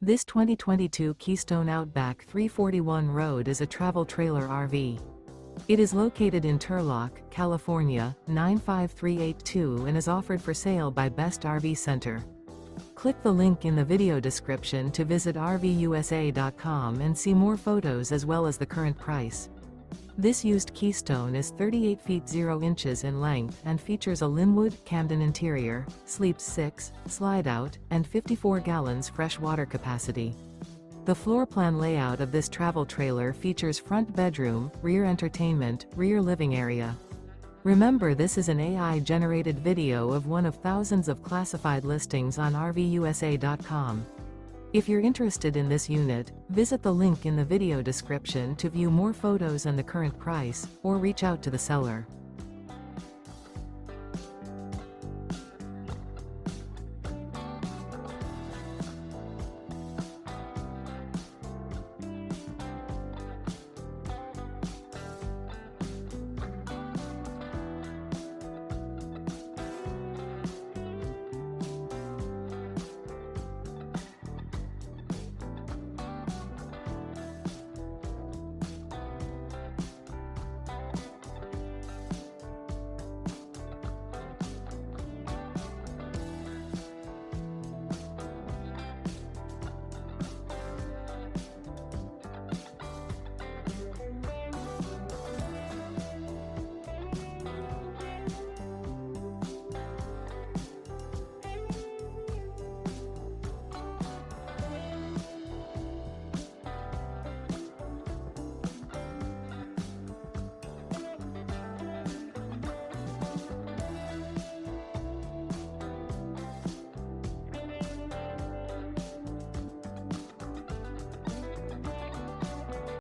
This 2022 Keystone Outback 341 Road is a travel trailer RV. It is located in Turlock, California, 95382 and is offered for sale by Best RV Center. Click the link in the video description to visit RVUSA.com and see more photos as well as the current price. This used Keystone is 38 feet 0 inches in length and features a Linwood, Camden interior, sleeps 6, slide-out, and 54 gallons fresh water capacity. The floor plan layout of this travel trailer features front bedroom, rear entertainment, rear living area. Remember, this is an AI-generated video of one of thousands of classified listings on RVUSA.com. If you're interested in this unit, visit the link in the video description to view more photos and the current price, or reach out to the seller.